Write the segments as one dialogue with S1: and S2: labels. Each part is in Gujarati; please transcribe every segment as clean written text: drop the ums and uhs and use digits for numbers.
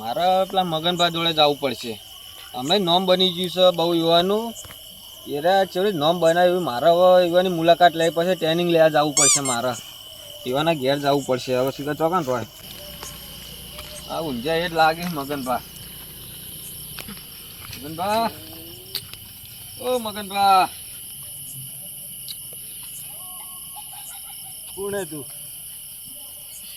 S1: મારે પેલા મગનભા જોડે જવું પડશે. અમે નોમ બની ગયું છે બહુ યુવાનું. એરે ચેવડી નોમ બનાવ્યું. મારે હવે યુવાની મુલાકાત લઈ પછી ટ્રેનિંગ લેવા જવું પડશે. મારે યુવાના ઘેર જવું પડશે. હવે સીધા ચોકાન રોય આ ઊંઝા એ જ લાગે મગનભા. મગનભા, ઓ મગનભા,
S2: કોણ હે તું?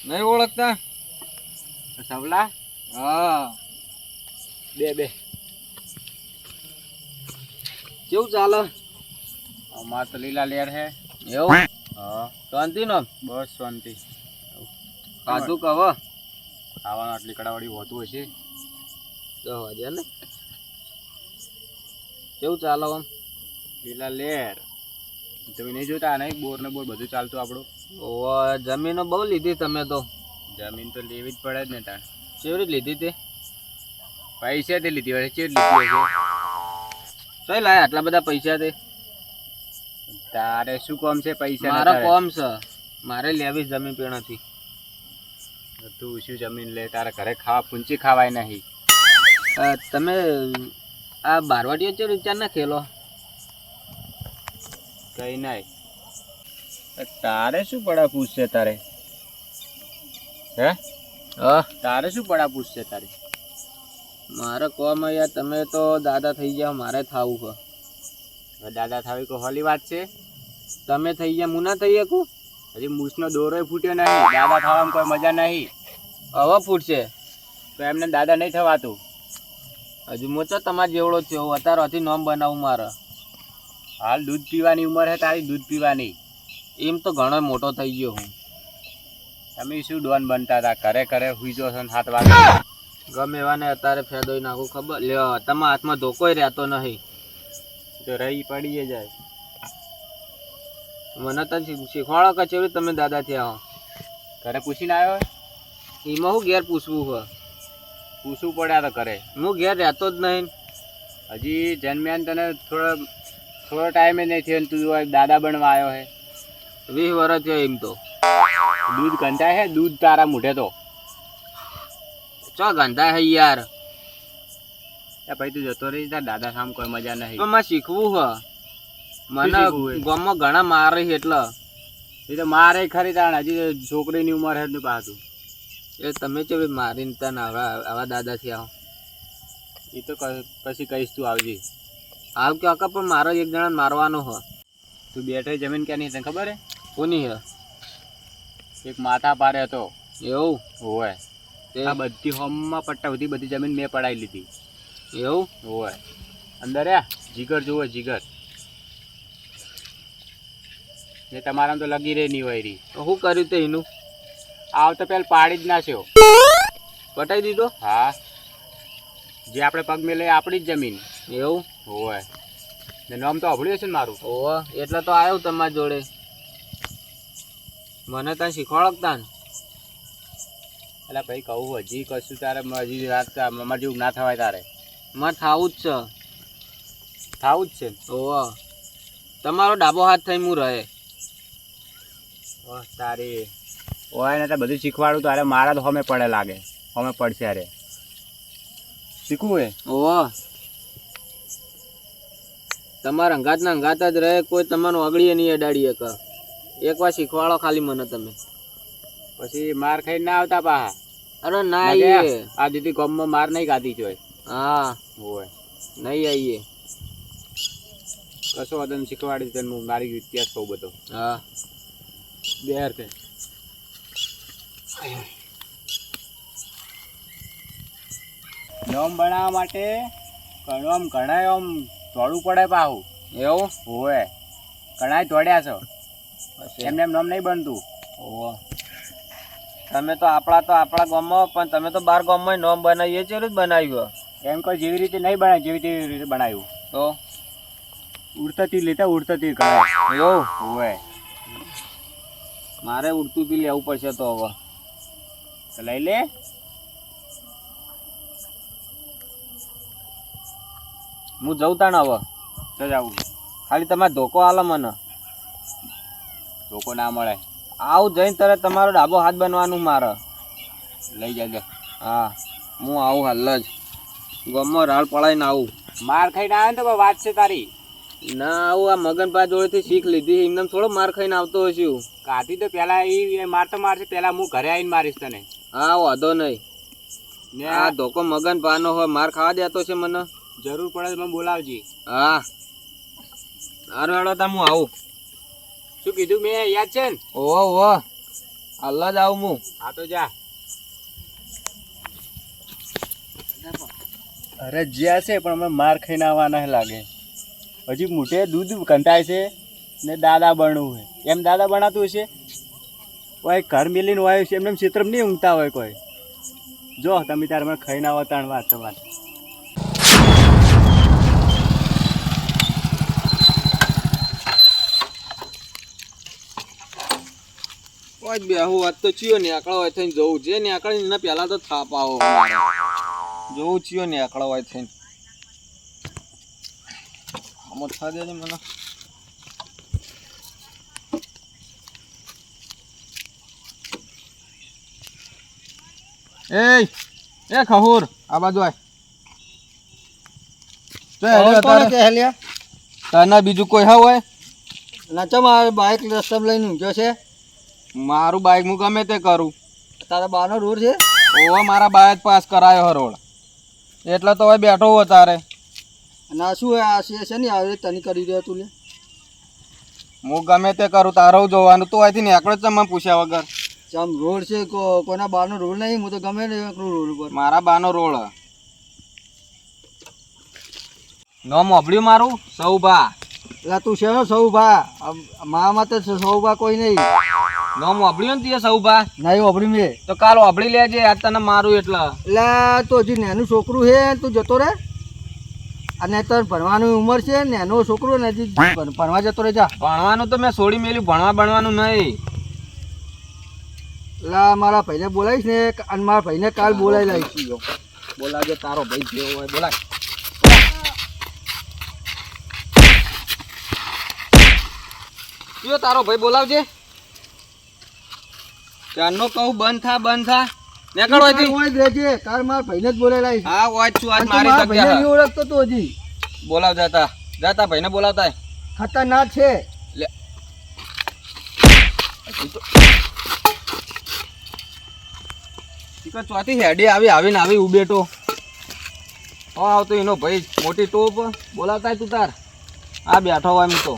S1: નહીં ઓળખતા?
S2: સવલા?
S1: હા,
S2: બે
S1: કેવું ચાલે?
S2: અમાર તો લીલા લેર હે.
S1: એવું?
S2: હા,
S1: શાંતિ નો?
S2: બસ શાંતિ.
S1: કાધું કવ
S2: ખાવાનું આટલી કડાવાળી હોતું હશે.
S1: વાજ્યા ને. કેવું ચાલે આમ?
S2: લીલા લેર. તમે નહીં જોતા નહીં બોર ને બોર બધું ચાલતું આપણું.
S1: ઓવા જમીનો બહુ લીધી તમે તો.
S2: જમીન તો લેવી જ પડે જ ને તાર.
S1: કેવડી લીધી તે?
S2: પૈસાથી લીધી હોય ચેટ લીધી હશે.
S1: કઈ લાયા આટલા બધા પૈસા તે?
S2: તારે શું કામ છે પૈસા?
S1: મારા કોમ છે. મારે લેવી જમીન પેણાથી.
S2: તું શું જમીન લે? તારા ઘરે ખાવા પૂંચી ખાવાય નહીં.
S1: તમે આ બારવાટીઓ છે વિચાર ના ખેલો?
S2: કઈ નહીં. તારે શું પડા પૂછશે તારે? હે?
S1: હા,
S2: તારે શું પડા પૂછશે તારે?
S1: મારે કોમ યાર. તમે તો દાદા થઈ ગયા, મારે થાવું છે.
S2: હવે દાદા થાવી કોઈ હોલી વાત છે?
S1: તમે થઈ ગયા, હું ના થઈ શકું?
S2: હજી મૂછનો દોરોય ફૂટ્યો નહીં. દાદા થવામાં કોઈ મજા નહીં.
S1: હવે ફૂટશે
S2: તો એમને દાદા નહીં થવાતું.
S1: હજુ હું તો તમારે જેવડો જ છું. અત્યારથી નોમ બનાવું મારે.
S2: હાલ દૂધ પીવાની ઉંમર છે તારી, દૂધ પીવાની.
S1: એમ તો ઘણો મોટો થઈ ગયો હું.
S2: તમે શું ડોન બનતા હતા? ઘરે ઘરે હુઈ જો છો 7 વાગે.
S1: ગમે એવા ને અત્યારે ફેદોઈ નાખું. ખબર લ્યો, તમારા હાથમાં ધોકોય રહેતો નહીં.
S2: તો રહી પડીએ જાય.
S1: મને તો શીખવાડો કચેરી તમે દાદા થયા હો.
S2: ઘરે પૂછીને આવ્યો?
S1: એમાં હું ઘેર પૂછવું છે?
S2: પૂછવું પડ્યા તો ઘરે.
S1: હું ઘેર રહેતો જ નહીં.
S2: હજી જન્મ્યા તને થોડો ટાઈમે નહીં થયો તું દાદા બનવા આવ્યો હે.
S1: 20 વર્ષ થયો એમ તો.
S2: દૂધ ગંધાય હે દૂધ તારા મૂઢે તો.
S1: ચો ગંધા હે યાર.
S2: ભાઈ તું જતો રહી તાર દાદા સામે કોઈ મજા નહીં.
S1: પણ મારે શીખવું છે. મને
S2: શીખવું છે?
S1: ગામમાં ઘણા મારે એટલે.
S2: એ તો મારે ખરી તાણ હજી છોકરીની ઉંમર હે તું પાછું.
S1: એ તમે ચેવી મારીને તને આવા દાદા થયા હો.
S2: એ તો પછી કહીશ તું આવજી.
S1: હાલ કે અકા પણ મારો એક જણા મારવાનો હો.
S2: તું બેઠે જમીન ક્યાં નહીં તને ખબર હે?
S1: કોની હે?
S2: એક માથા પારે હતો.
S1: એવું?
S2: હોય આ બધી હોમમાં પટ્ટા સુધી બધી જમીન મેં પડાવી લીધી.
S1: એવું?
S2: હોય અંદર હે જીગર જુઓ જીગર. ને તમારા તો લગી રહી નહીં હોય રી.
S1: તો શું કર્યું તે એનું?
S2: આવ તો પેલા પાડી જ નાખ્યો.
S1: પટાઈ દીધો?
S2: હા, જે આપણે પગ મેલે આપણી જ જમીન.
S1: એવું?
S2: હોય ને નામ તો અભળ્યું હશે ને મારું.
S1: ઓહો, એટલે તો આવ્યો તમારી જોડે. મને ત્યાં શીખવાડતા ને.
S2: એટલે ભાઈ કહું હજી કશું તારે હજી રાત અમારે જેવું ના થવાય તારે.
S1: મારે થાવું જ છે.
S2: થાવું જ છે.
S1: ઓહો, તમારો ડાબો હાથ થઈ હું રહે.
S2: તારી હોય ને તો બધું શીખવાડું તારે મારા તો હમે પડે લાગે. હમે પડશે અરે શીખવું હે.
S1: ઓહો, તમારા અંગાતના અંગાત જ રહે. કોઈ તમારું અગડીએ નહીં અડાડીએ એક વાર શીખવાડો ખાલી મને તમે.
S2: પછી માર ખાઈને ના આવતા પાહા.
S1: અરે ના આવીએ.
S2: આ દીદી ગામમાં માર નહીં ખાધી જોઈ.
S1: હા,
S2: હોય
S1: નહીં આવીએ.
S2: કશો વાંધો શીખવાડી તને હું મારી ઇતિહાસ કહું બધો.
S1: હા,
S2: બેર તે નોમ બનાવવા માટે ઘણા આમ દોડવું પડે પાહું.
S1: એવું?
S2: હોય ઘણા દોડ્યા છો. એમને એમ નોમ નહીં બનતું.
S1: ઓહો, તમે તો આપણા ગામમાં પણ તમે તો 12 ગામમાં નોમ બનાવીએ છે. બનાવ્યું
S2: એમ કોઈ જેવી રીતે નહીં બનાવ્યું જેવી તેવી રીતે બનાવ્યું.
S1: તો
S2: ઉડતાથી લેતા ઉડતાથી કરાય.
S1: એવું?
S2: હોય
S1: મારે ઉડતું થી લેવું પડશે તો હવે.
S2: તો લઈ લે.
S1: હું જઉં તાણ હવે.
S2: તો જાવું
S1: ખાલી તમારે ધોકો આલો મને.
S2: ધોકો ના મળે.
S1: આવું જઈને તરત તમારો ડાબો હાથ બનવાનું મારે.
S2: લઈ જજે.
S1: હા, હું આવું હાલ જ ગામમાં રાળ પડાઈને આવું.
S2: માર ખાઈને આવે ને તો વાત છે તારી.
S1: ના આવું આ મગનભા જોડેથી શીખ લીધી એમને થોડો માર ખાઈને આવતો હશે.
S2: કાઢી તો પેલા એ માર તો મારશે, પેલા હું ઘરે આવીને મારીશ તને.
S1: હા વાંધો નહીં.
S2: ને
S1: આ ધોકો મગનભાનો હોય, માર ખાવા દેતો છે મને.
S2: જરૂર પડે તો મને બોલાવજે.
S1: હા સારું હેડો તા હું આવું.
S2: શું કીધું મેં યાદ છે ને?
S1: ઓહો ઓહો હાલ જ આવું હું.
S2: હા તો જા. અરે જ્યાં છે પણ અમે માર ખાઈને આવવાના લાગે. હજી મોટે દૂધ કંટાય છે ને દાદા બનવું છે. એમ દાદા બનાતું હશે કોઈ ઘર મિલીને હોય છે, એમને ક્ષેત્રમાં નહીં ઊંઘતા હોય કોઈ. જો તમે તારે મને ખાઈને આવો તાણ વાત તમારે.
S1: બેહું વાત તો ચિયો નેકળો હોય થઈને જવું છે. નેકળી ને પેલા તો થાપ આવો જોવું ચિયો નેકળો હોય થઈને. આમ થા દે મને. એ ખહુર આ બાજુ આય. તને બીજું કોઈ હા હોય?
S3: બાઇક રસ્તા લઈને ઊંઘ્યો છે.
S1: મારું બાઈક હું ગમે તે કરું.
S3: તારા બાનો રોડ છે?
S1: ઓવા મારા બાઈક પાસ કરાયો હરોળ એટલે તો હવે બેઠો હો તારે.
S3: અને આ શું આ છે ને આવે તને કરી રહ્યો તું લે.
S1: હું ગમે તે કરું તારો જોવાનું. તું અહીંથી નીકળો જ મને પૂછ્યા વગર.
S3: આમ રોડ છે કોના બાનો રોડ નહીં, હું તો ગમે ને રોડ ઉપર.
S1: મારા બાનો રોડ નોમ મોભળ્યું મારું સૌભા.
S3: એટલે તું છે સૌભા? મામાં તો સૌભા કોઈ નહીં.
S1: નોમ મોભળ્યું ને તે સૌભા?
S3: નહીં ઓભળી મેં.
S1: તો કાલ ઓભળી લેજે આજ તને મારું એટલે.
S3: એટલે તો હજી નેનું છોકરું છે, તું જતો રે. અને તને ભણવાની ઉંમર છે, નેનો છોકરો ને હજી ભણવા જતો રહે જા.
S1: ભણવાનું તો મેં છોડી મેલ્યું, ભણવા ભણવાનું નહીં.
S3: એટલે મારા ભાઈને બોલાવીશ ને, અને મારા ભાઈને કાલ બોલાવી લાવીશ.
S1: બોલાવજે તારો ભાઈ જેવો હોય બોલાય. તારો ભાઈ બોલાવજે. ચારનો કહું બંધ થા બંધ થા. નીકળો અહીંથી.
S3: રહેજે કાલ મારા ભાઈને જ બોલાવી લાવીશ.
S1: હા વાંચ છું આજ મારી
S3: ભાઈને
S1: જગ્યા.
S3: નહીં ઓળખતો તો હજી.
S1: બોલાવ જાતા જાતા ભાઈને બોલાવતા.
S3: ખતરનાક છે.
S1: લે ચોથી હેડી આવીને આવી ઉભેટો. આવતો એનો ભાઈ મોટી ટોપ બોલાવતા તું તાર. આ બેઠો હોય એમ તો.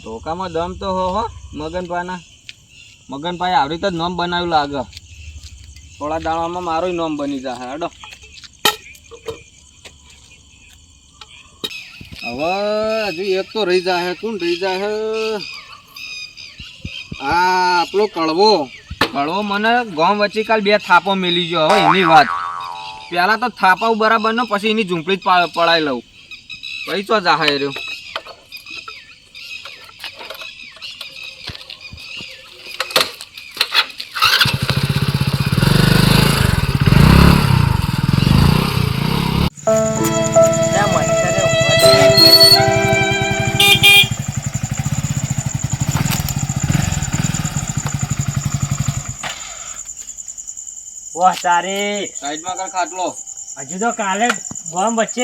S1: ધોકામાં દમ તો હો મગનભાઈ આવી રીતે જ નોમ બનાવ્યું લાગે. થોડા દાણામાં મારો નોમ બની જાય. હેડો હવે હજુ એક તો રહી જાય. કોણ રહી જાય? હા આપણો કળવો મને ગામ વચ્ચે કાલ 2 થાપો મેલી ગયો. હવે એની વાત પેલા તો થાપાው બરાબર નો, પછી એની ઝૂંપડી જ પડાઈ લઉં. પછી તો જાહે રહ્યો.
S4: વાહ તારે
S1: સાઈડમાં કર ખાટલો.
S4: હજુ તો કાલે ગામ વચ્ચે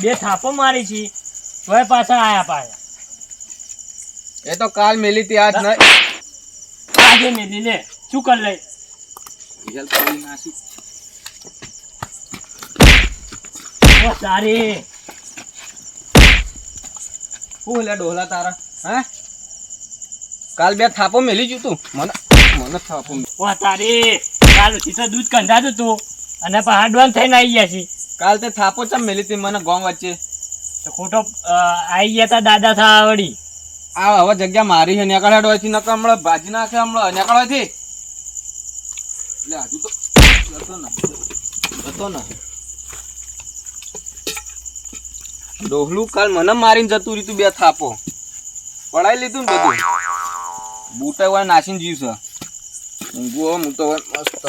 S4: બે થાપો મારી છે, તોય પાછા આયા.
S1: એ તો કાલ મેલી તી આજ નહીં.
S4: આજે મેલી લે શું કર લઈ. વાહ તારે
S1: હું લે ડોલા તારા હે કાલ 2 થાપો મેલી ગયું તું. મને થાપો.
S4: વાહ તારે કાલ તો દૂધ કંધાતું તું અને પાછા ડોન થઈને આવી ગયા છે.
S1: કાલ તે થાપો ચમ મેલી તી મને ગામ વચ્ચે.
S4: તો ખોટો આવી ગયા તા દાદા થા વળી.
S1: આ હવે જગ્યા મારી છે. નેકળ હેડવાથી નકર હમણાં ભાજી નાખે. હમણાં નેકળવાથી એટલે હજુ તો જતો ને ડોહલું કાલ મને મારીને જતું રીતું 2 થાપો પડાઈ લીધું ને બધું. બૂટા હોય નાસીને જીવ છે. ઊંઘું હું તો મસ્ત.